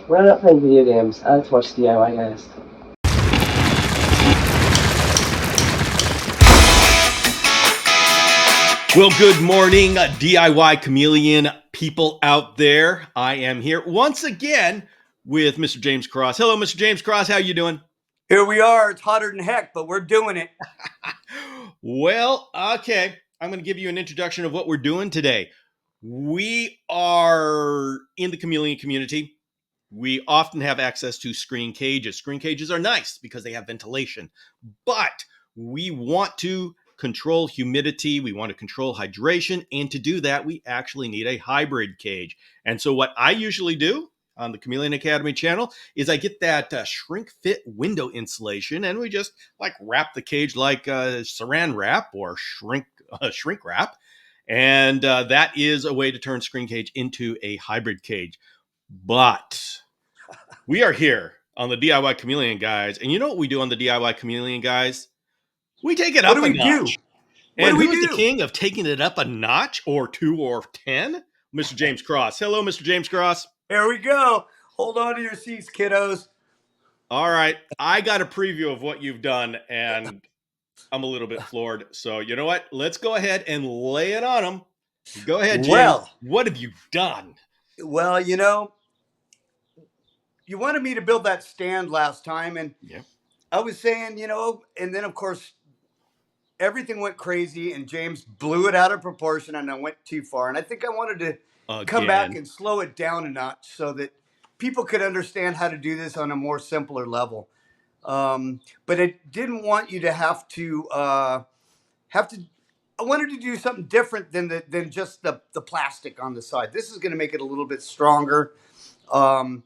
When I'm not playing video games, I like to watch DIY guys. Well, good morning, DIY Chameleon people out there. I am here once again with Mr. James Cross. Hello, Mr. James Cross. How you doing? Here we are. It's hotter than heck, but we're doing it. Well, okay. I'm going to give you an introduction of what we're doing today. We are in the Chameleon community. We often have access to screen cages. Screen cages are nice because they have ventilation, but we want to control humidity. We want to control hydration. And to do that, we actually need a hybrid cage. And so, what I usually do on the Chameleon Academy channel is I get that shrink fit window insulation and we just like wrap the cage like saran wrap or shrink wrap. And that is a way to turn screen cage into a hybrid cage. But we are here on the DIY Chameleon guys. And you know what we do on the DIY Chameleon guys? We take it What up do a we do? notch. What And do we who is the do? king of taking it up a notch or two or 10? Mr. James Cross. Hello, Mr. James Cross. Here we go. Hold on to your seats, kiddos. All right. I got a preview of what you've done, and I'm a little bit floored. So, you know what? Let's go ahead and lay it on them. Go ahead, James. Well, What have you done? well, you wanted me to build that stand last time, and Yeah. I was saying, and then of course everything went crazy, and James blew it out of proportion, and I went too far. And I think I wanted to come back Again. and slow it down a notch so that people could understand how to do this on a more simpler level. But I didn't want you to have to. I wanted to do something different than just the plastic on the side. This is going to make it a little bit stronger, um,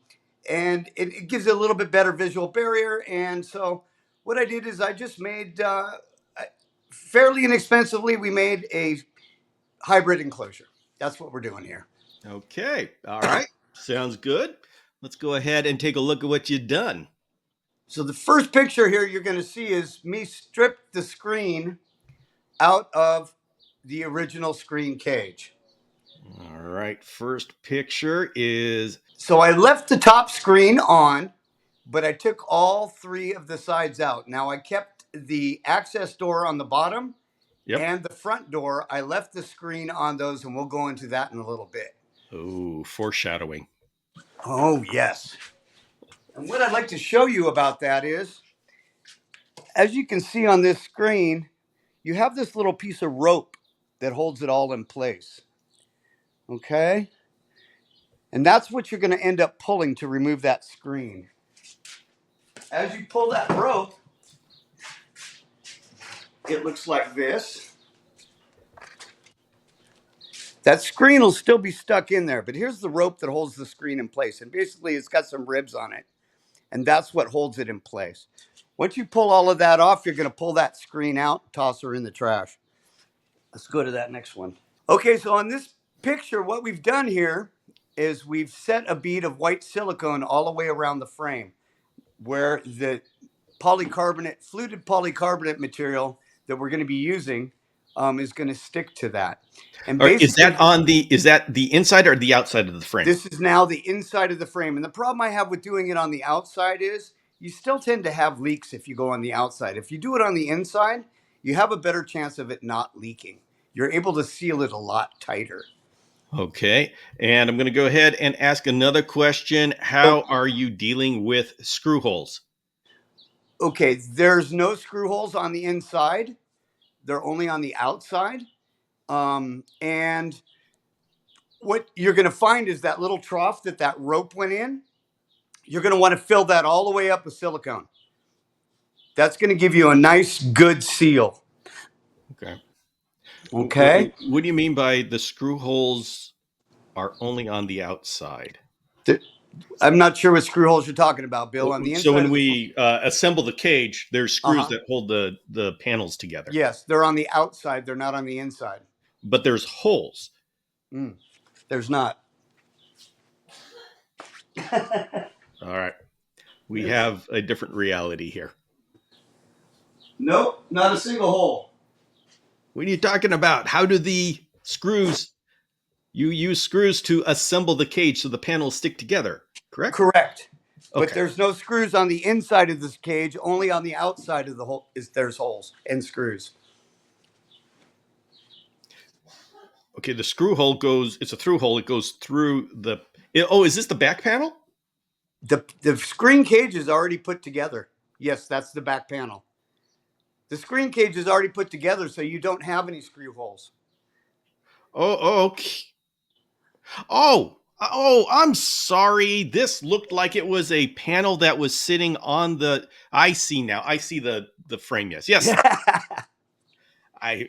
and it gives it a little bit better visual barrier. And so, what I did is I just made fairly inexpensively. We made a hybrid enclosure. That's what we're doing here. Okay. All right. Sounds good. Let's go ahead and take a look at what you've done. So the first picture here you're going to see is me strip the screen out of the original screen cage. All right. First picture is. So I left the top screen on, but I took all three of the sides out. Now I kept the access door on the bottom Yep. and the front door. I left the screen on those, and we'll go into that in a little bit. Oh, foreshadowing. Oh, yes. And what I'd like to show you about that is, as you can see on this screen, you have this little piece of rope that holds it all in place. Okay? And that's what you're going to end up pulling to remove that screen. As you pull that rope, it looks like this. That screen will still be stuck in there, but here's the rope that holds the screen in place. And basically, it's got some ribs on it, and that's what holds it in place. Once you pull all of that off, you're going to pull that screen out, toss her in the trash. Let's go to that next one. Okay, so on this picture, what we've done here is we've set a bead of white silicone all the way around the frame where the fluted polycarbonate material that we're going to be using is going to stick to that. And Or is basically, that the inside or the outside of the frame? this is now the inside of the frame. And the problem I have with doing it on the outside is you still tend to have leaks if you go on the outside. If you do it on the inside, you have a better chance of it not leaking. You're able to seal it a lot tighter. Okay. And I'm going to go ahead and ask another question. How are you dealing with screw holes? Okay, there's no screw holes on the inside. They're only on the outside. And what you're going to find is that little trough that rope went in, you're going to want to fill that all the way up with silicone. That's going to give you a nice, good seal. Okay. Okay. What do you mean by the screw holes are only on the outside? I'm not sure what screw holes you're talking about, Bill. On the So inside when of the we assemble the cage, there's screws that hold the panels together. yes, they're on the outside. They're not on the inside. But there's holes. There's not. All right. We have a different reality here. Nope, not a single hole. What are you talking about? How do the screws, you use screws to assemble the cage so the panels stick together? correct? Correct. But Okay. there's no screws on the inside of this cage. Only on the outside of the hole there's holes and screws. Okay, the screw hole goes, it's a through hole. It goes through oh, is this the back panel? The screen cage is already put together. Yes, that's the back panel. The screen cage is already put together, so you don't have any screw holes. Oh, okay. Oh, I'm sorry. This looked like it was a panel that was sitting on the. I see now. I see the frame. Yes.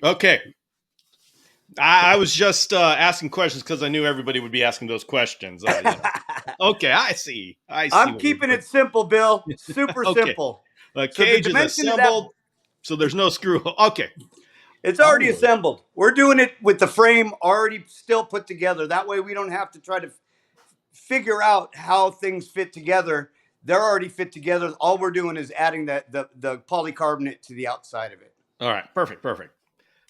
Okay. I was just asking questions because I knew everybody would be asking those questions. Okay, I see. I see I'm what we're keeping doing. it simple, Bill. Super Okay, simple. the So the cage is dimension of that, assembled, so there's no screw hole. Okay, it's already onward. assembled. We're doing it with the frame already still put together. That way we don't have to try to figure out how things fit together. They're already fit together. All we're doing is adding the polycarbonate to the outside of it. All right, perfect. But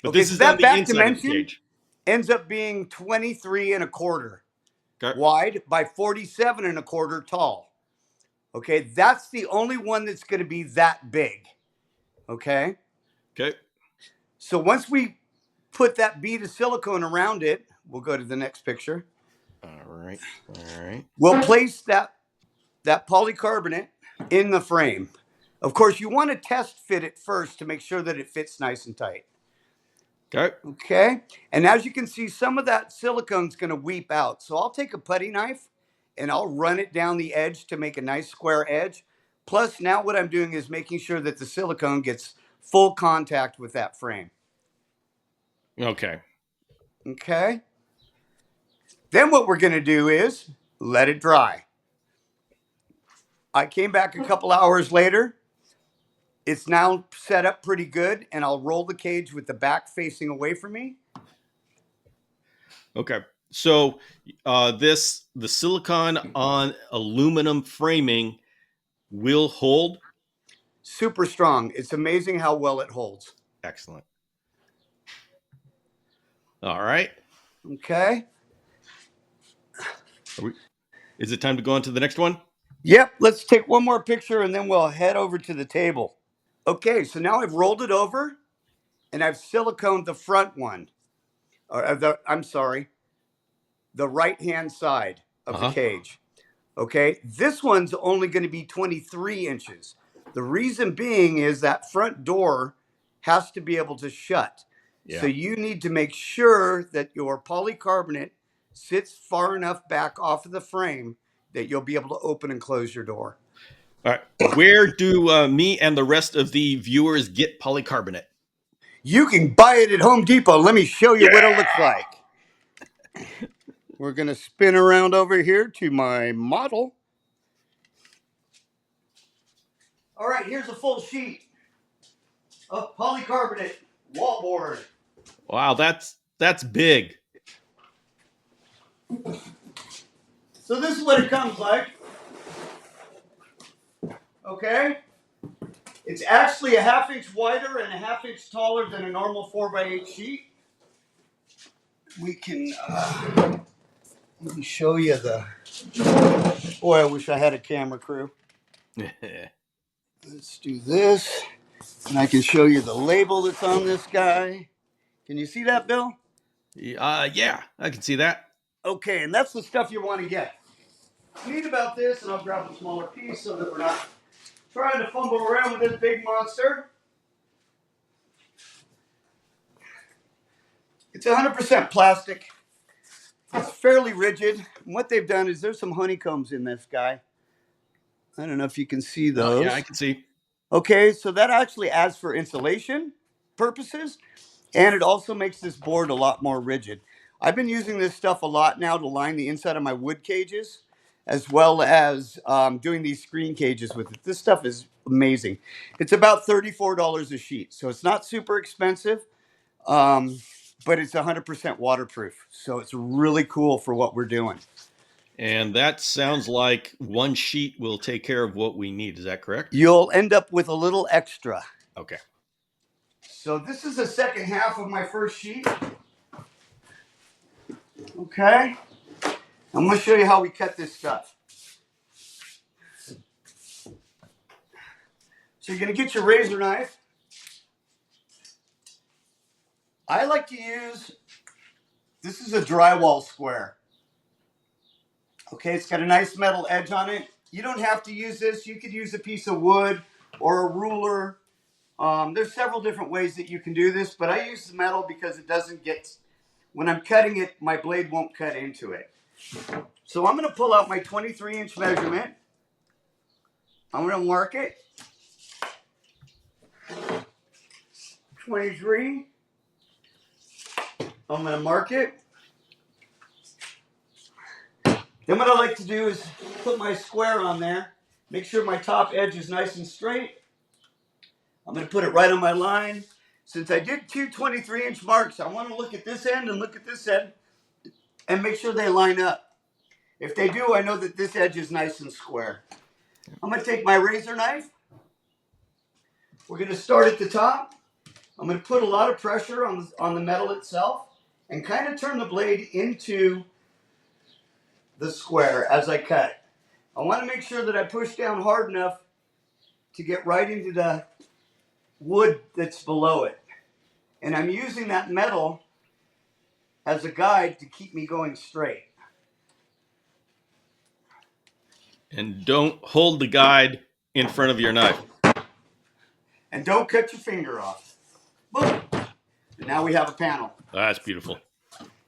Okay, this so is on that the back inside of the dimension cage. ends up being 23 and a quarter Okay. wide by 47 and a quarter tall. Okay, that's the only one that's going to be that big. Okay, Okay. so once we put that bead of silicone around it, we'll go to the next picture. All right. All right. We'll place that polycarbonate in the frame. Of course, you want to test fit it first to make sure that it fits nice and tight. Okay. Okay. And as you can see, some of that silicone's going to weep out. So I'll take a putty knife and I'll run it down the edge to make a nice square edge. Plus, now what I'm doing is making sure that the silicone gets full contact with that frame. Okay. Okay. Then what we're going to do is let it dry. I came back a couple hours later. It's now set up pretty good, and I'll roll the cage with the back facing away from me. Okay. So the silicon on aluminum framing will hold. Super strong. It's amazing how well it holds. Excellent. All right. Okay. Is it time to go on to the next one? Yep. Let's take one more picture and then we'll head over to the table. Okay. So now I've rolled it over and I've siliconed the front one. I'm sorry, the right hand side of the cage. Okay. This one's only going to be 23 inches. The reason being is that front door has to be able to shut. Yeah. So you need to make sure that your polycarbonate sits far enough back off of the frame that you'll be able to open and close your door. All right. Where do me and the rest of the viewers get polycarbonate? You can buy it at Home Depot. Let me show you what it looks like. We're going to spin around over here to my model. All right, here's a full sheet of polycarbonate wallboard. Wow, that's big. So this is what it comes like. Okay. It's actually a ½ inch wider and a ½ inch taller than a normal 4x8 sheet. We can, let me show you the, boy, I wish I had a camera crew. Let's do this. And I can show you the label that's on this guy. Can you see that, Bill? Yeah, I can see that. Okay, and that's the stuff you want to get. Neat about this, and I'll grab a smaller piece so that we're not trying to fumble around with this big monster. It's 100% plastic. It's fairly rigid. And what they've done is there's some honeycombs in this guy. I don't know if you can see those. Yeah, I can see. Okay, so that actually adds for insulation purposes, and it also makes this board a lot more rigid. I've been using this stuff a lot now to line the inside of my wood cages, as well as doing these screen cages with it. This stuff is amazing. It's about $34 a sheet, so it's not super expensive, but it's 100% waterproof. So it's really cool for what we're doing. And that sounds like one sheet will take care of what we need. Is that correct? You'll end up with a little extra. Okay. So this is the second half of my first sheet. Okay. I'm going to show you how we cut this stuff. So you're going to get your razor knife. I like to use, this is a drywall square. Okay, it's got a nice metal edge on it. You don't have to use this. You could use a piece of wood or a ruler. There's several different ways that you can do this, but I use the metal because it doesn't get, when I'm cutting it, my blade won't cut into it. So I'm going to pull out my 23-inch measurement. I'm going to mark it. 23. I'm going to mark it. Then what I like to do is put my square on there. Make sure my top edge is nice and straight. I'm going to put it right on my line. Since I did two 23-inch marks, I want to look at this end and look at this end and make sure they line up. If they do, I know that this edge is nice and square. I'm going to take my razor knife. We're going to start at the top. I'm going to put a lot of pressure on the metal itself and kind of turn the blade into the square as I cut. I want to make sure that I push down hard enough to get right into the wood that's below it. And I'm using that metal as a guide to keep me going straight. And don't hold the guide in front of your knife. And don't cut your finger off. Boom. And now we have a panel. That's beautiful.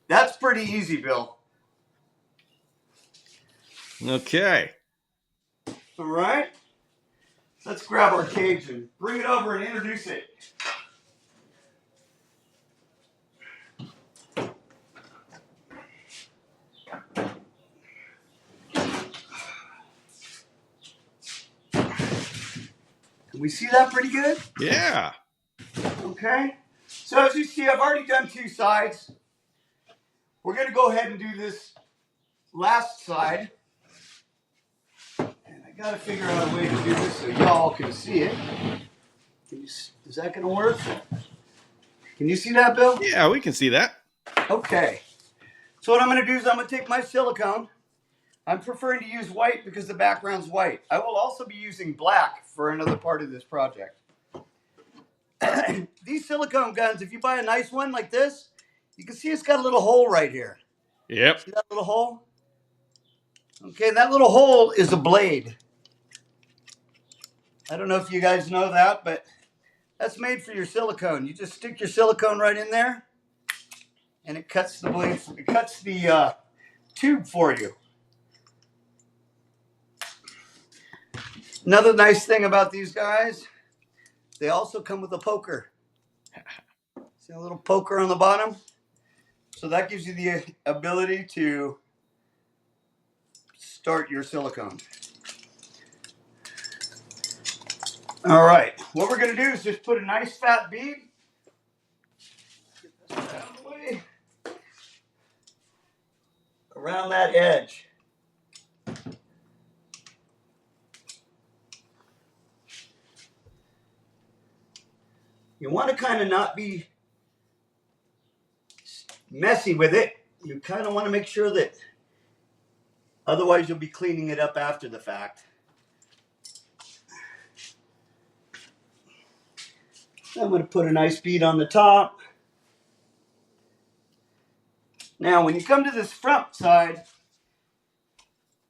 That's pretty easy, Bill. Okay. All right. Let's grab our cage and bring it over and introduce it. Can we see that pretty good? Yeah. Okay. So as you see, I've already done two sides. We're going to go ahead and do this last side. And I got to figure out a way to do this so y'all can see it. Is that going to work? Can you see that, Bill? Yeah, we can see that. Okay. So what I'm going to do is I'm going to take my silicone. I'm preferring to use white because the background's white. I will also be using black for another part of this project. These silicone guns, if you buy a nice one like this, you can see it's got a little hole right here. Yep. See that little hole? Okay, that little hole is a blade. I don't know if you guys know that, but that's made for your silicone. You just stick your silicone right in there, and it cuts the blade. It cuts the tube for you. Another nice thing about these guys, they also come with a poker. See a little poker on the bottom? So that gives you the ability to start your silicone. All right, what we're going to do is just put a nice fat bead. Get this out of the way. Around that edge. You want to kind of not be messy with it. You kind of want to make sure that, otherwise you'll be cleaning it up after the fact. I'm going to put a nice bead on the top. Now, when you come to this front side,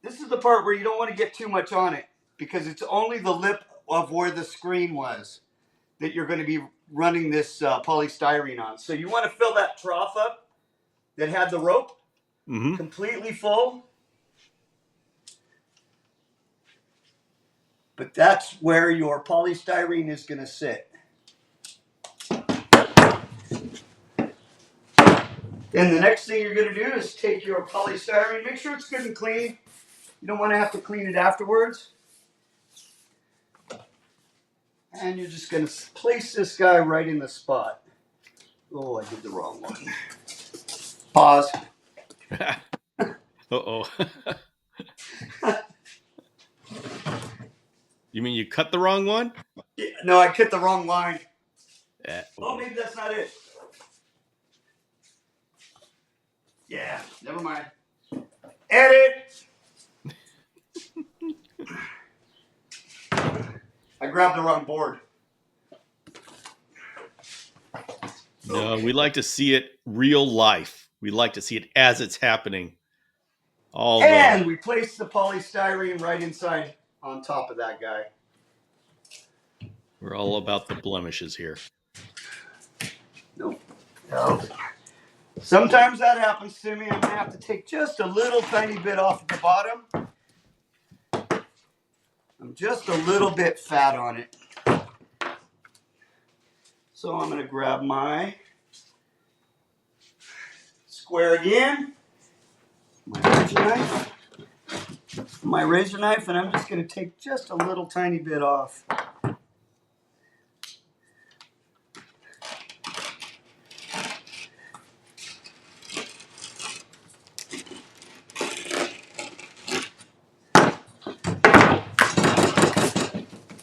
this is the part where you don't want to get too much on it because it's only the lip of where the screen was that you're going to be running this polystyrene on. So you want to fill that trough up that had the rope completely full. But that's where your polystyrene is going to sit. Then the next thing you're going to do is take your polystyrene, make sure it's good and clean. You don't want to have to clean it afterwards. And you're just going to place this guy right in the spot. Oh, I did the wrong one. Pause. Uh-oh. You mean you cut the wrong one? Yeah, no, I hit the wrong line. Uh-oh. Oh, maybe that's not it. Yeah, never mind. Edit. I grabbed the wrong board. No, we like to see it real life. We like to see it as it's happening. And we placed the polystyrene right inside on top of that guy. We're all about the blemishes here. Nope. No. Sometimes that happens to me. I'm going to have to take just a little tiny bit off at the bottom. I'm just a little bit fat on it. So I'm going to grab my square again, my razor knife, and I'm just going to take just a little tiny bit off.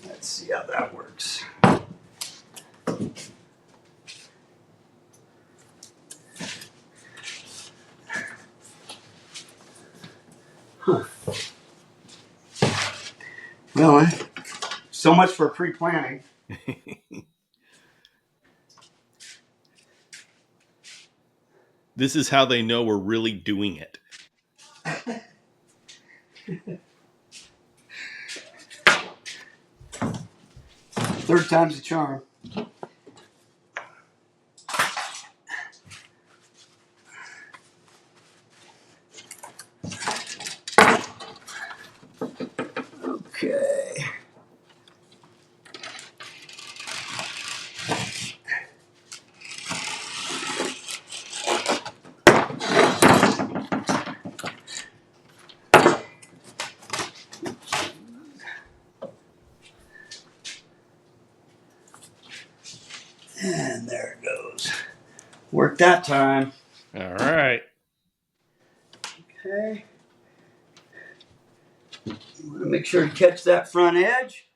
Let's see how that works. Huh. Well, so much for pre-planning. This is how they know we're really doing it. Third time's a charm. Okay. And there it goes. Worked that time. All right. Okay. You want to make sure to catch that front edge.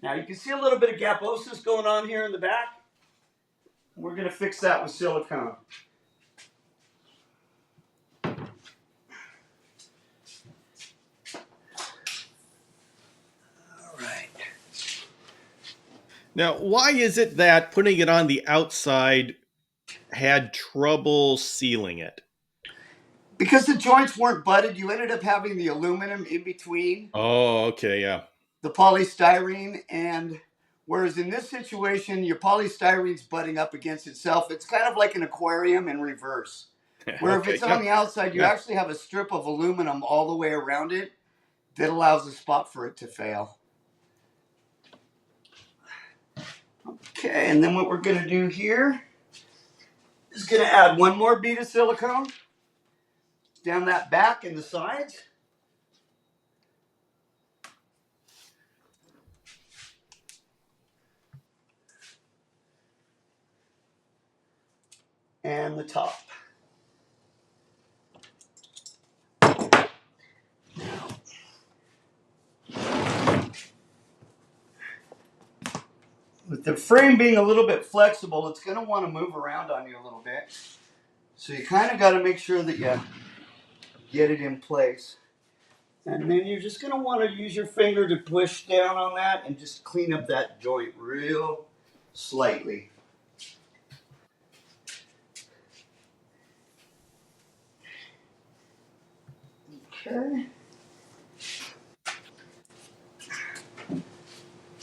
Now you can see a little bit of gaposis going on here in the back. We're going to fix that with silicone. All right. Now, why is it that putting it on the outside had trouble sealing it? Because the joints weren't butted, you ended up having the aluminum in between Oh, okay, yeah. the polystyrene, and whereas in this situation, your polystyrene's butting up against itself. It's kind of like an aquarium in reverse. Where Okay, if it's on the outside, you yeah. actually have a strip of aluminum all the way around it that allows a spot for it to fail. Okay, and then what we're going to do here is going to add one more bead of silicone down that back and the sides. And the top. With the frame being a little bit flexible, it's going to want to move around on you a little bit. So you kind of got to make sure that you get it in place. And then you're just going to want to use your finger to push down on that and just clean up that joint real slightly. Okay.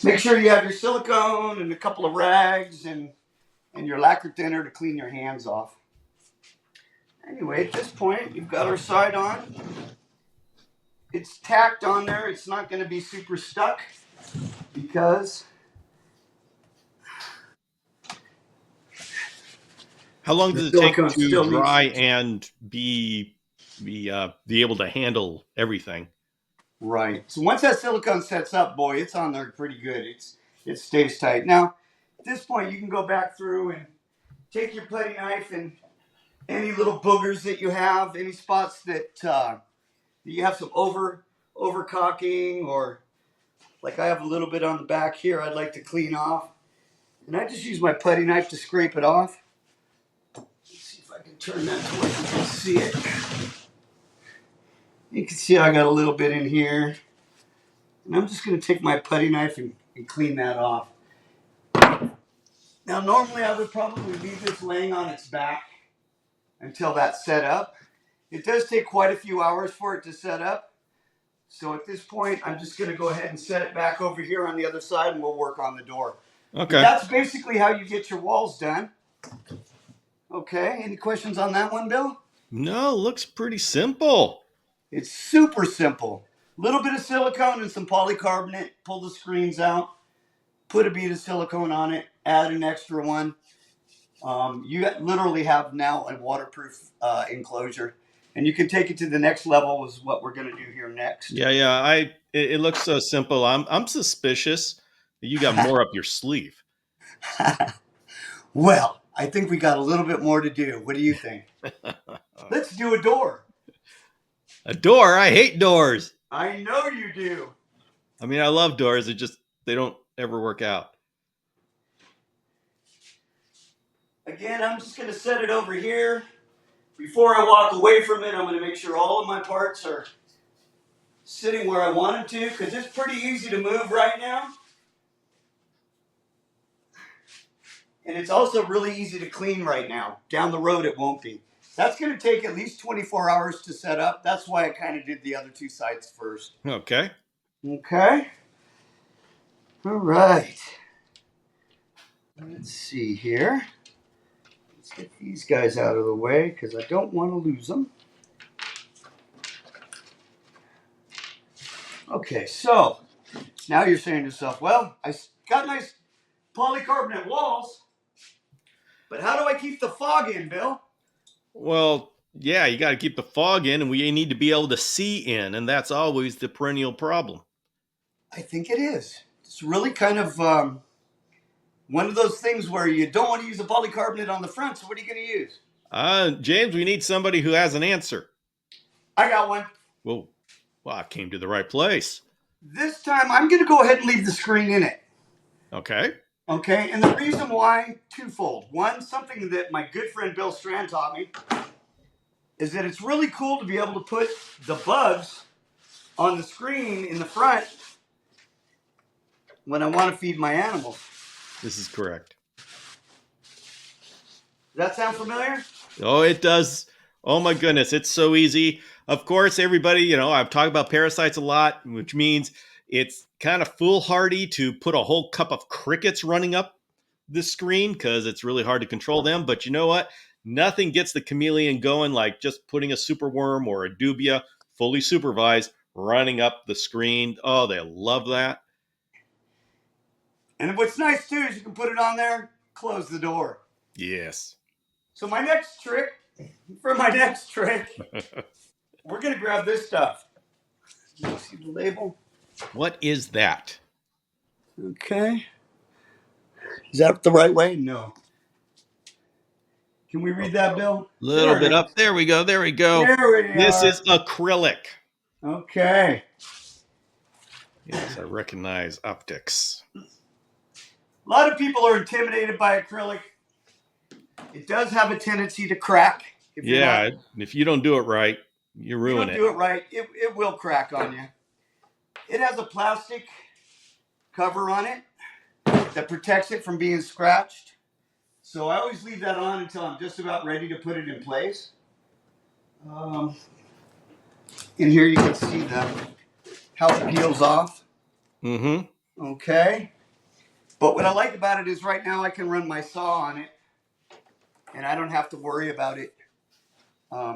Make sure you have your silicone and a couple of rags and your lacquer thinner to clean your hands off. Anyway, at this point, you've got our side on. It's tacked on there. It's not going to be super stuck because... How long does it take to dry and be able to handle everything? Right. So once that silicone sets up, boy, it's on there pretty good. It stays tight. Now, at this point, you can go back through and take your putty knife and any little boogers that you have, any spots that you have some overcocking, or like I have a little bit on the back here I'd like to clean off. And I just use my putty knife to scrape it off. Let's see if I can turn that to where you can see it. You can see I got a little bit in here. And I'm just going to take my putty knife and clean that off. Now, normally I would probably leave this laying on its back until that's set up. It does take quite a few hours for it to set up. So at this point, I'm just going to go ahead and set it back over here on the other side, and we'll work on the door. Okay. But that's basically how you get your walls done. Okay, any questions on that one, Bill? No, looks pretty simple. It's super simple. A little bit of silicone and some polycarbonate. Pull the screens out. Put a bead of silicone on it. Add an extra one. You literally have now a waterproof enclosure. And you can take it to the next level, is what we're going to do here next. Yeah. It looks so simple. I'm suspicious that you got more up your sleeve. Well, I think we got a little bit more to do. What do you think? Let's do a door. A door? I hate doors. I know you do. I mean, I love doors. They don't ever work out. Again, I'm just going to set it over here. Before I walk away from it, I'm going to make sure all of my parts are sitting where I want them to, because it's pretty easy to move right now. And it's also really easy to clean right now. Down the road, it won't be. That's going to take at least 24 hours to set up. That's why I kind of did the other two sides first. Okay. Okay. All right. Let's see here. Let's get these guys out of the way because I don't want to lose them. Okay, so now you're saying to yourself, well, I got nice polycarbonate walls, but how do I keep the fog in, Bill? Well, yeah, you got to keep the fog in, and we need to be able to see in, and that's always the perennial problem. I think it is. It's really kind of one of those things where you don't want to use the polycarbonate on the front, so what are you going to use? James, we need somebody who has an answer. I got one. Well, I came to the right place. This time, I'm going to go ahead and leave the screen in it. Okay. Okay, and the reason why, twofold. One, something that my good friend Bill Strand taught me, is that it's really cool to be able to put the bugs on the screen in the front when I want to feed my animals. This is correct. Does that sound familiar? Oh, it does. Oh my goodness, it's so easy. Of course, everybody, I've talked about parasites a lot, which means it's kind of foolhardy to put a whole cup of crickets running up the screen because it's really hard to control them. But you know what? Nothing gets the chameleon going like just putting a superworm or a dubia fully supervised running up the screen. Oh, they love that. And what's nice too is you can put it on there, close the door. Yes. So my next trick, we're going to grab this stuff. You see the label? What is that? Okay. Is that the right way? No. Can we read that, Bill? Little bit up. There we go. There we go. This is acrylic. Okay. Yes, I recognize optics. A lot of people are intimidated by acrylic. It does have a tendency to crack. If you don't do it right, you ruin it. If you don't do it right, it will crack on you. It has a plastic cover on it that protects it from being scratched. So I always leave that on until I'm just about ready to put it in place. And here you can see how it peels off. Mm-hmm. Okay. But what I like about it is right now I can run my saw on it and I don't have to worry about it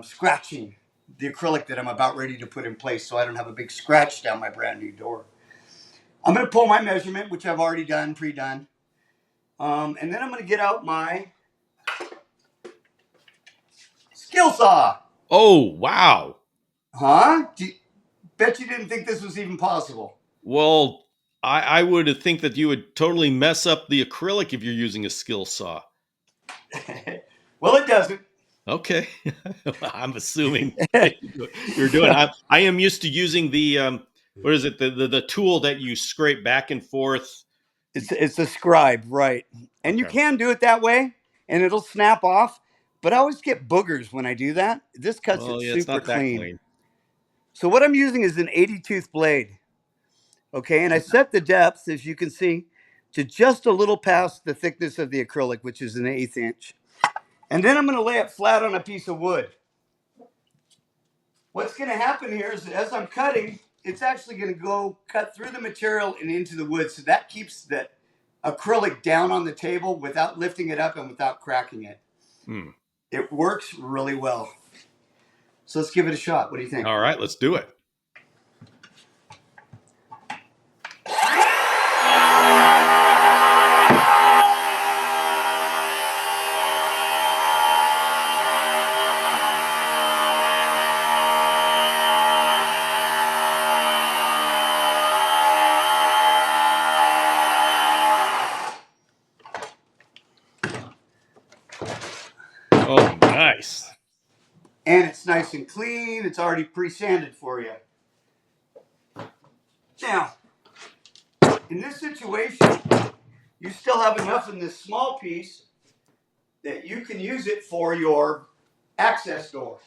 scratching the acrylic that I'm about ready to put in place, so I don't have a big scratch down my brand new door. I'm going to pull my measurement, which I've already done, pre-done. And then I'm going to get out my skill saw. Oh, wow. Huh? Bet you didn't think this was even possible. Well, I would think that you would totally mess up the acrylic if you're using a skill saw. Well, it doesn't. Okay. I'm assuming you're doing. I am used to using the what is it? The tool that you scrape back and forth. It's a scribe, right? And you can do it that way, and it'll snap off. But I always get boogers when I do that. This cuts it super it's not that clean. So what I'm using is an 80 tooth blade. Okay, and I set the depth, as you can see, to just a little past the thickness of the acrylic, which is an 1/8 inch. And then I'm going to lay it flat on a piece of wood. What's going to happen here is that as I'm cutting, it's actually going to go cut through the material and into the wood. So that keeps the acrylic down on the table without lifting it up and without cracking it. It works really well. So let's give it a shot. What do you think? All right, let's do it. Oh, nice. And it's nice and clean. It's already pre-sanded for you. Now, in this situation, you still have enough in this small piece that you can use it for your access door.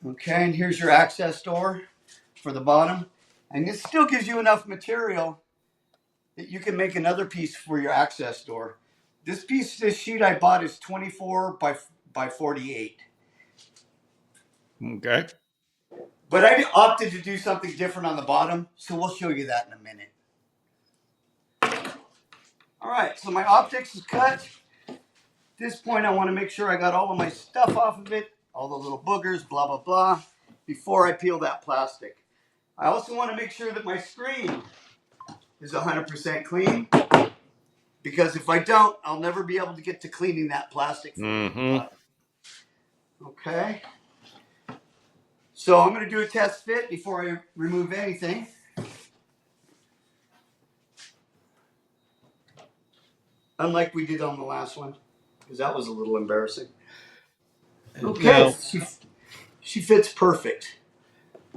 Okay, and here's your access door for the bottom. And it still gives you enough material that you can make another piece for your access door. This sheet I bought is 24 by 48. Okay. But I opted to do something different on the bottom, so we'll show you that in a minute. All right, so my optics is cut. At this point, I want to make sure I got all of my stuff off of it, all the little boogers, blah, blah, blah, before I peel that plastic. I also want to make sure that my screen is 100% clean, because if I don't, I'll never be able to get to cleaning that plastic. Okay. So I'm going to do a test fit before I remove anything. Unlike we did on the last one, because that was a little embarrassing. Okay, Now, she fits perfect.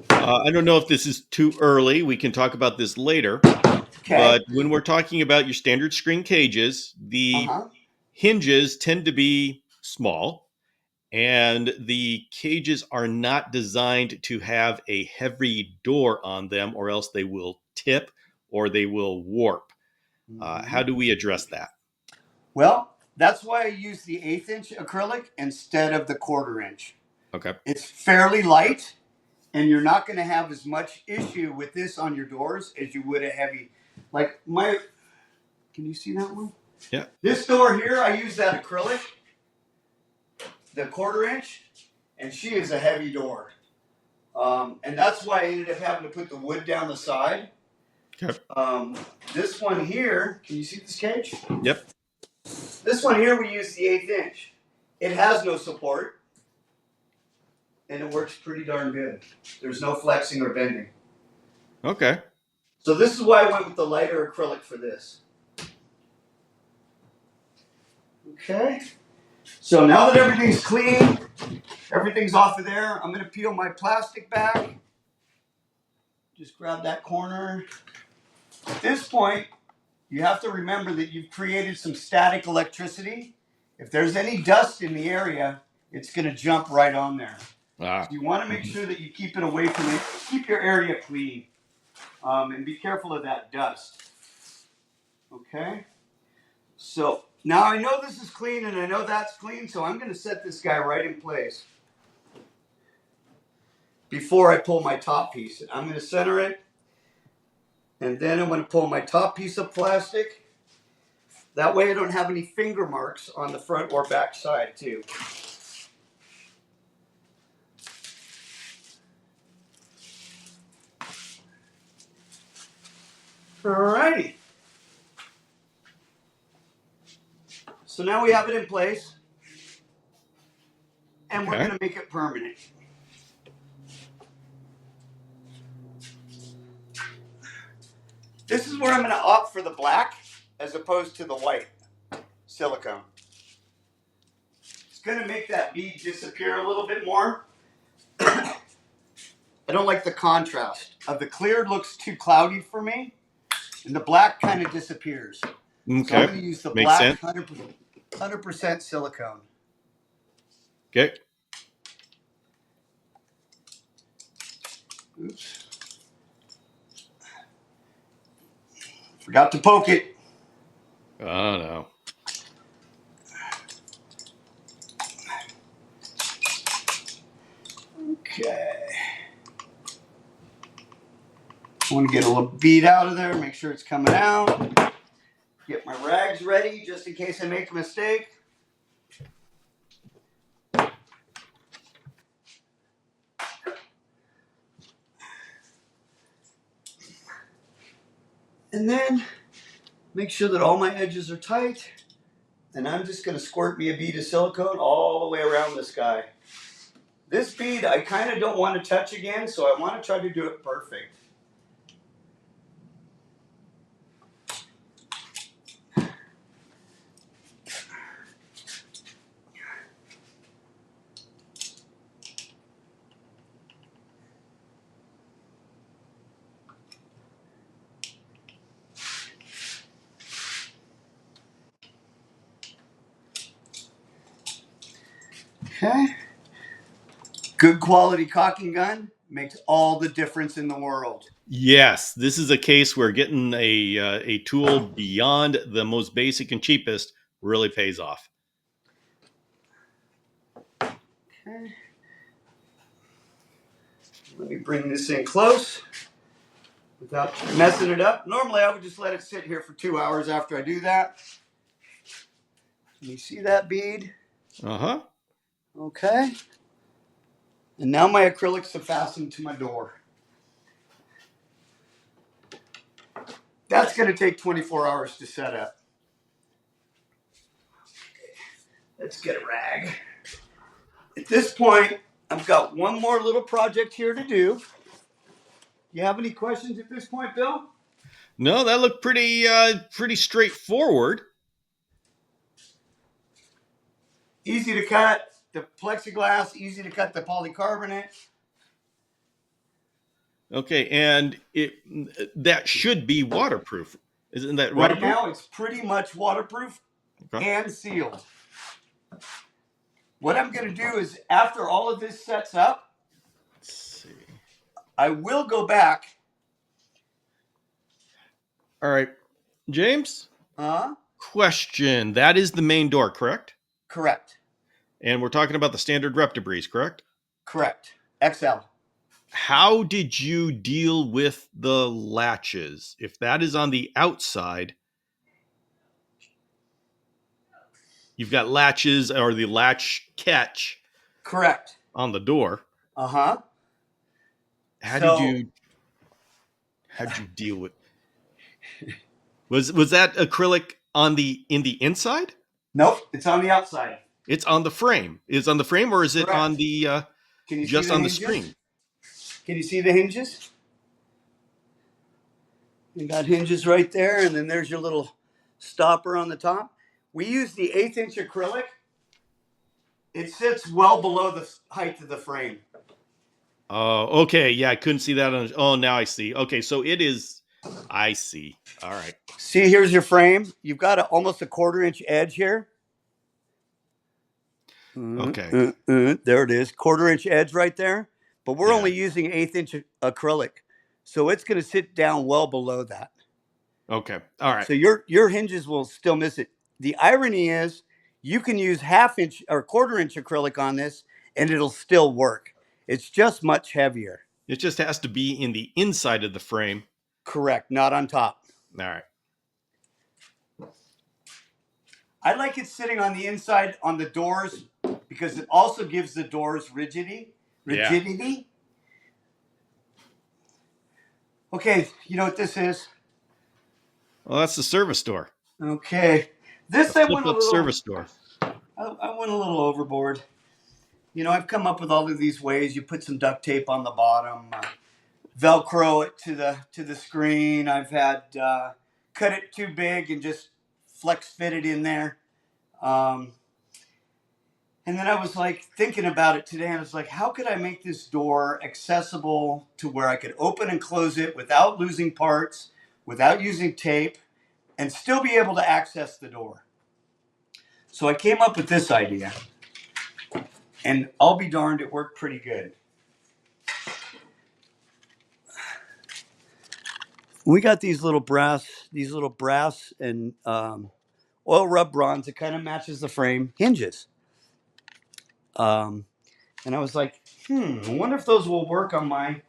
I don't know if this is too early. We can talk about this later. Okay. But when we're talking about your standard screen cages, the hinges tend to be small, and the cages are not designed to have a heavy door on them, or else they will tip or they will warp. How do we address that? Well, that's why I use the 1/8 inch acrylic instead of the 1/4 inch. Okay. It's fairly light, and you're not going to have as much issue with this on your doors as you would a heavy. Like can you see that one? Yeah. This door here, I use that acrylic, the 1/4 inch, and she is a heavy door. And that's why I ended up having to put the wood down the side. Okay. This one here, can you see this cage? Yep. This one here, we use the 1/8 inch. It has no support, and it works pretty darn good. There's no flexing or bending. Okay. So this is why I went with the lighter acrylic for this. Okay. So now that everything's clean, everything's off of there, I'm going to peel my plastic back. Just grab that corner. At this point, you have to remember that you've created some static electricity. If there's any dust in the area, it's going to jump right on there. So you want to make sure that you keep it away from it. Keep your area clean. And be careful of that dust. Okay? So now I know this is clean and I know that's clean, so I'm going to set this guy right in place before I pull my top piece. I'm going to center it, and then I'm going to pull my top piece of plastic. That way I don't have any finger marks on the front or back side too. Alrighty. So now we have it in place, and we're going to make it permanent. This is where I'm going to opt for the black as opposed to the white silicone. It's going to make that bead disappear a little bit more. I don't like the contrast of the clear. Looks too cloudy for me, and the black kind of disappears. Okay. So I'm going to use the black 100% silicone. Okay. Oops. Forgot to poke it. Oh, no. Okay. I want to get a little bead out of there, make sure it's coming out. Get my rags ready just in case I make a mistake. And then make sure that all my edges are tight. And I'm just going to squirt me a bead of silicone all the way around this guy. This bead I kind of don't want to touch again, so I want to try to do it perfect. Okay. Good quality caulking gun makes all the difference in the world. Yes, this is a case where getting a tool beyond the most basic and cheapest really pays off. Okay. Let me bring this in close without messing it up. Normally I would just let it sit here for 2 hours after I do that. Can you see that bead? Uh-huh. Okay. And now my acrylics are fastened to my door. That's going to take 24 hours to set up. Let's get a rag. At this point, I've got one more little project here to do. You have any questions at this point, Bill? No, that looked pretty straightforward. Easy to cut the plexiglass, easy to cut the polycarbonate. Okay, and that should be waterproof. Isn't that Right waterproof? now, it's pretty much waterproof Okay. and sealed. What I'm going to do is, after all of this sets up, Let's see. I will go back. All right, James. Huh? Question. That is the main door, correct? Correct. And we're talking about the standard rep debris, correct? Correct. XL. How did you deal with the latches? If that is on the outside, you've got latches or the latch catch Correct. on the door. Uh-huh. How did So, you deal with was that acrylic on the inside? nope, it's on the outside. It's on the frame. Is it on the frame or is it on Correct. the Can you see just the on the hinges? screen? Can you see the hinges? You got hinges right there, and then there's your little stopper on the top. We use the 1/8 inch acrylic. It sits well below the height of the frame. Oh, okay. Yeah, I couldn't see that on. Oh, now I see. Okay, so it is. I see. All right. See, here's your frame. You've got almost a 1/4 inch edge here. Okay. There it is, 1/4 inch edge right there. But we're Yeah. only using 1/8 inch acrylic, so it's going to sit down well below that. Okay. All right. So your hinges will still miss it. The irony is, you can use 1/2 inch or 1/4 inch acrylic on this, and it'll still work. It's just much heavier. It just has to be in the inside of the frame. Correct, not on top. All right. I like it sitting on the inside on the doors because it also gives the doors rigidity. Yeah. Okay, you know what this is? Well, that's the service door. Okay, this The I flip went a up little. service door. I went a little overboard. You know, I've come up with all of these ways. You put some duct tape on the bottom, Velcro it to the screen. I've had cut it too big and just flex fit it in there. And then I was like thinking about it today, and I was like, how could I make this door accessible to where I could open and close it without losing parts, without using tape, and still be able to access the door? So I came up with this idea, and I'll be darned, it worked pretty good. we got these little brass and oil rub bronze. It kind of matches the frame hinges. And I was like, I wonder if those will work on my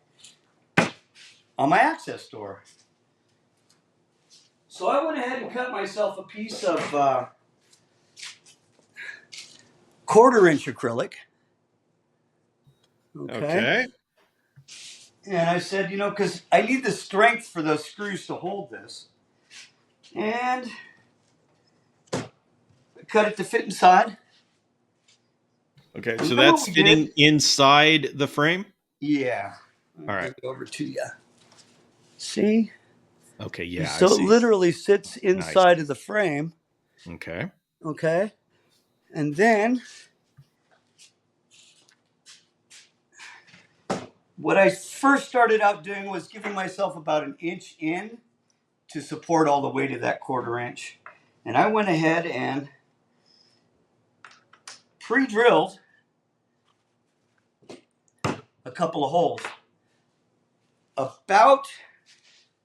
access door. So I went ahead and cut myself a piece of 1/4 inch acrylic. Okay. And I said, because I need the strength for those screws to hold this. And I cut it to fit inside. Okay. And So then what that's we did, fitting inside the frame. yeah. All I'll right. bring it over to you. See? Okay. Yeah, I So it see. literally sits Nice. inside of the frame. Okay. Okay. And then what I first started out doing was giving myself about an inch in to support all the weight of that 1/4 inch. And I went ahead and pre-drilled a couple of holes. About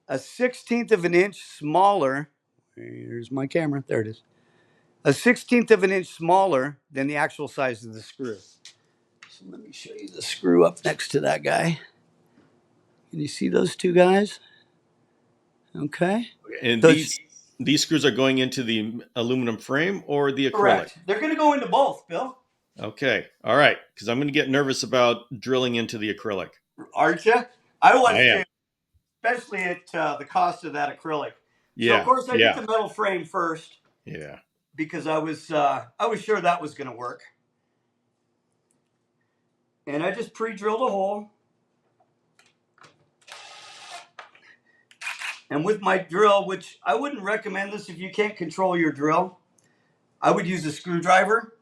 a 1/16 of an inch smaller. Here's my camera. There it is. A 1/16 of an inch smaller than the actual size of the screw. So let me show you the screw up next to that guy. Can you see those two guys? Okay. And So these screws are going into the aluminum frame or the acrylic. correct. They're going to go into both, Bill. Okay. All right. Because I'm going to get nervous about drilling into the acrylic. Aren't you? I I was am. too, especially at the cost of that acrylic. So of Yeah. course I did Yeah. the metal frame first Yeah. because I was sure that was going to work. And I just pre-drilled a hole. And with my drill, which I wouldn't recommend this if you can't control your drill, I would use a screwdriver,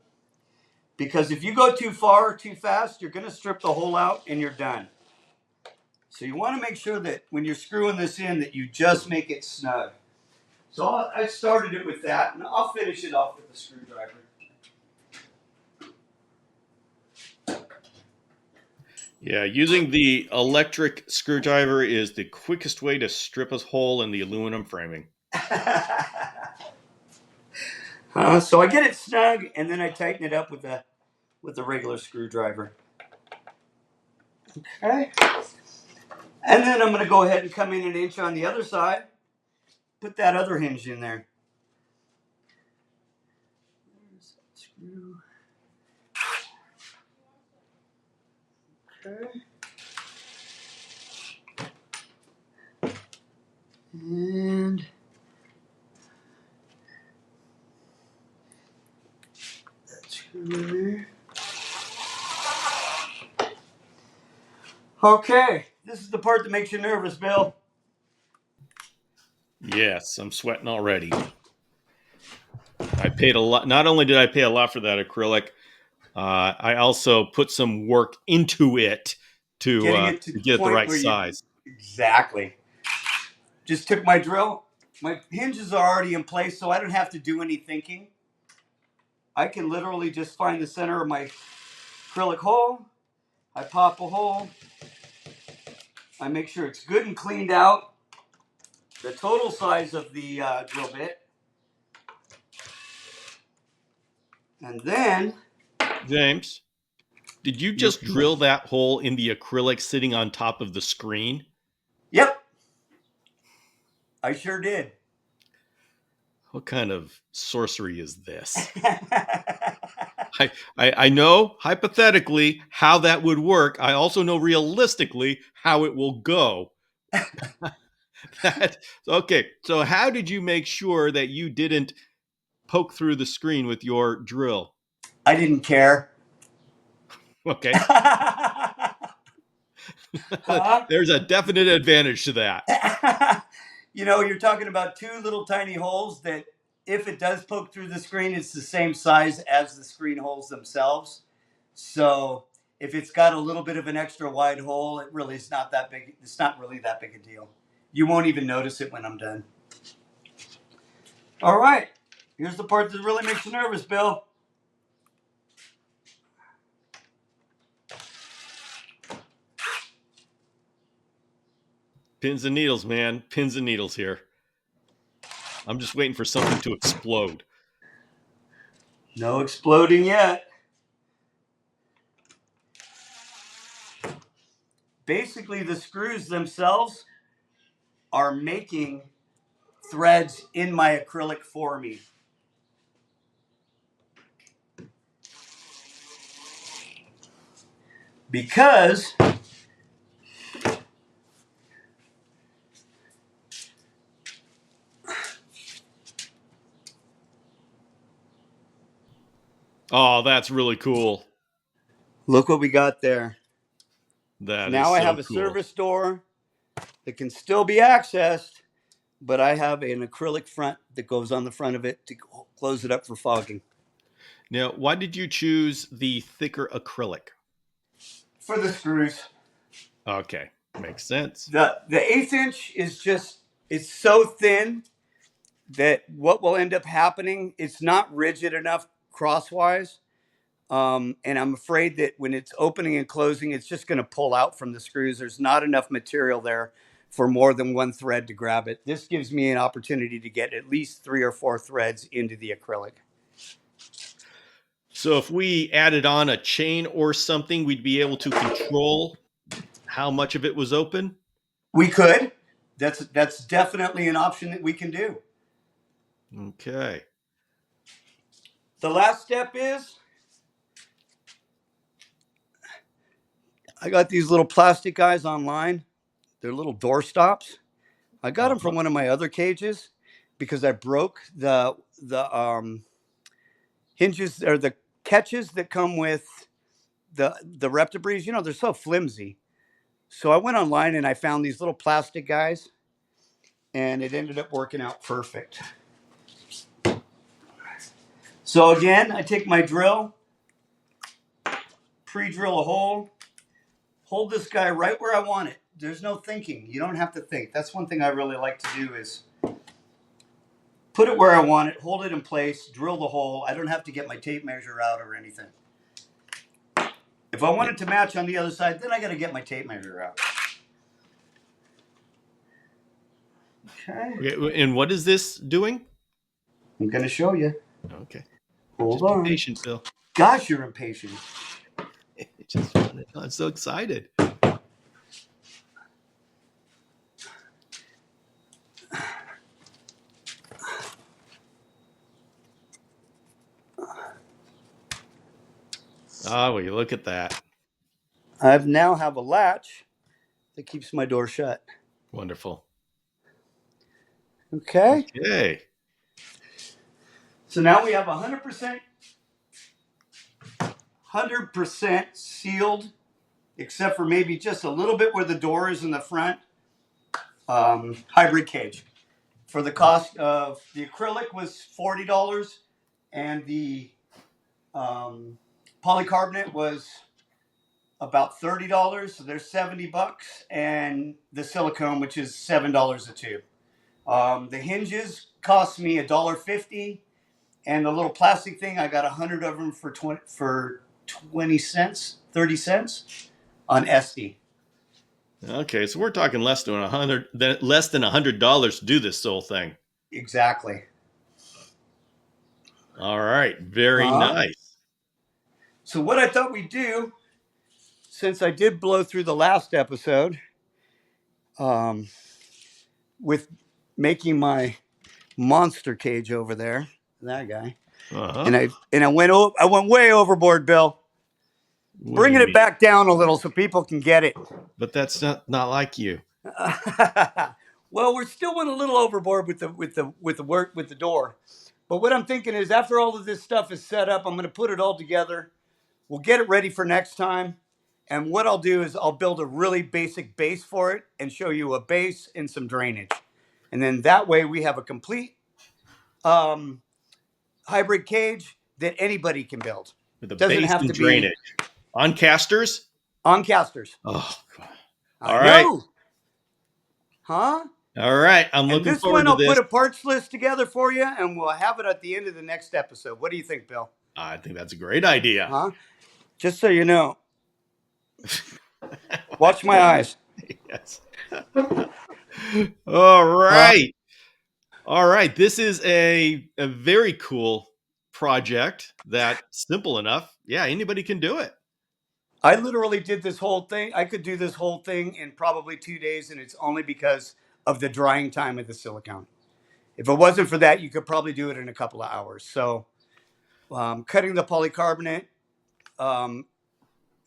because if you go too far or too fast, you're going to strip the hole out and you're done. So you want to make sure that when you're screwing this in that you just make it snug. So I started it with that, and I'll finish it off with the screwdriver. Yeah. Using the electric screwdriver is the quickest way to strip a hole in the aluminum framing. So I get it snug, and then I tighten it up with the regular screwdriver. Okay. And then I'm going to go ahead and come in an inch on the other side. Put that other hinge in there. There's that screw. Okay. And that screw in there. Okay, this is the part that makes you nervous, Bill. Yes, I'm sweating already. I paid a lot. Not only did I pay a lot for that acrylic, I also put some work into it Getting to it to the get it the point right where you size. exactly. Just took my drill. My hinges are already in place, so I don't have to do any thinking. I can literally just find the center of my acrylic hole. I pop a hole. I make sure it's good and cleaned out. The total size of the drill bit. And then, James, did you you, just drill that hole in the acrylic sitting on top of the screen? yep, I sure did. What kind of sorcery is this? I know hypothetically how that would work. I also know realistically how it will go. Okay. So how did you make sure that you didn't poke through the screen with your drill? I didn't care. Okay. Huh? There's a definite advantage to that. You're talking about two little tiny holes that, if it does poke through the screen, it's the same size as the screen holes themselves. So if it's got a little bit of an extra wide hole, it really is not that big. It's not really that big a deal. You won't even notice it when I'm done. All right. Here's the part that really makes you nervous, Bill. Pins and needles, man. Pins and needles here. I'm just waiting for something to explode. No exploding yet. Basically, the screws themselves are making threads in my acrylic for me. Because Oh, that's really cool. look what we got there. That is Now I so have a cool. service door that can still be accessed, but I have an acrylic front that goes on the front of it to close it up for fogging. Now, why did you choose the thicker acrylic? For the screws. Okay, makes sense. The 1/8 inch is just, it's so thin that what will end up happening, it's not rigid enough crosswise. And I'm afraid that when it's opening and closing, it's just going to pull out from the screws. There's not enough material there for more than one thread to grab it. This gives me an opportunity to get at least 3 or 4 threads into the acrylic. So if we added on a chain or something, we'd be able to control how much of it was open? We could. That's definitely an option that we can do. Okay. The last step is I got these little plastic guys online. They're little door stops. I got them Uh-huh. from one of my other cages because I broke the hinges or the catches that come with the Reptibreeze. You know, they're so flimsy. So I went online and I found these little plastic guys, and it ended up working out perfect. So again, I take my drill, pre-drill a hole, hold this guy right where I want it. There's no thinking. You don't have to think. That's one thing I really like to do is put it where I want it, hold it in place, drill the hole. I don't have to get my tape measure out or anything. If I want it to match on the other side, then I got to get my tape measure out. Okay. Okay. And what is this doing? I'm going to show you. Okay. Hold Just be on. patient, Bill. Gosh, you're impatient. Just I'm so excited. Oh, well, you look at that. I now have a latch that keeps my door shut. Wonderful. Okay. Okay. So now we have 100% sealed, except for maybe just a little bit where the door is in the front. Hybrid cage. For the cost of the acrylic was $40, and the polycarbonate was about $30. So there's $70, and the silicone, which is $7 a tube. The hinges cost me $1.50, and the little plastic thing, I got 100 of them for 20 cents, 30 cents on Etsy. Okay, so we're talking less than $100 to do this whole thing. Exactly. All right, very nice. So what I thought we'd do, since I did blow through the last episode, with making my monster cage over there, that guy, Uh-huh. and I went way overboard, Bill. What do Bringing you it mean? back down a little so people can get it. But that's not like you. Well, we're still went a little overboard with the door. But what I'm thinking is, after all of this stuff is set up, I'm going to put it all together. We'll get it ready for next time. And what I'll do is I'll build a really basic base for it and show you a base and some drainage. And then that way we have a complete hybrid cage that anybody can build. With a Doesn't base have and to be drainage. On casters? on casters. Oh, God. I All right. know. Huh? All right. I'm And looking this forward one, to I'll put this. a parts list together for you, and we'll have it at the end of the next episode. What do you think, Bill? I think that's a great idea. Huh? Just so you know. Watch my eyes. Yes. All right. All right. This is a very cool project that's simple enough. Yeah, anybody can do it. I literally did this whole thing. I could do this whole thing in probably 2 days, and it's only because of the drying time of the silicone. If it wasn't for that, you could probably do it in a couple of hours. So, cutting the polycarbonate um,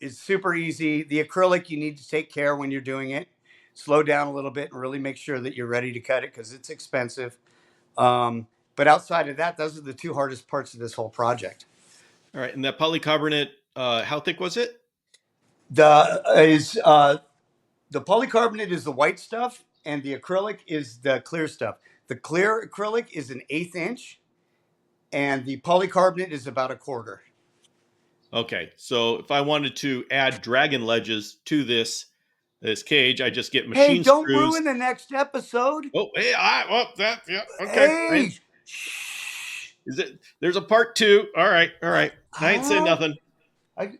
is super easy. The acrylic, you need to take care when you're doing it. Slow down a little bit and really make sure that you're ready to cut it because it's expensive. But outside of that, those are the two hardest parts of this whole project. All right. And that polycarbonate, how thick was it? The polycarbonate is the white stuff, and the acrylic is the clear stuff. The clear acrylic is an eighth inch, and the polycarbonate is about a quarter. Okay. So if I wanted to add dragon ledges to this cage, I just get Hey, machine don't screws. ruin the next episode. Oh, hey, that, yeah, okay. Hey, shh. Is it? There's a part two. All right, all right. I ain't saying Huh? nothing. I,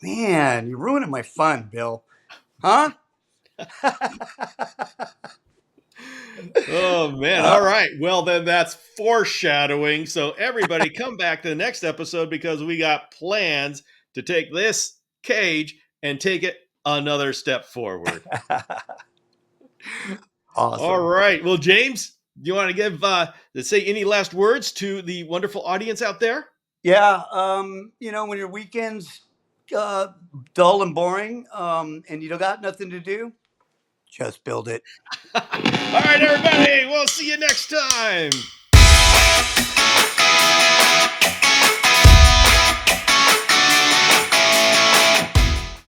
man, you're ruining my fun, Bill. Huh? Oh man. All right. Well, then that's foreshadowing. So everybody come back to the next episode because we got plans to take this cage and take it another step forward. Awesome. All right. Well, James, do you want to give say any last words to the wonderful audience out there? Yeah, when your weekend's dull and boring, and you don't got nothing to do, just build it. All right, everybody. We'll see you next time.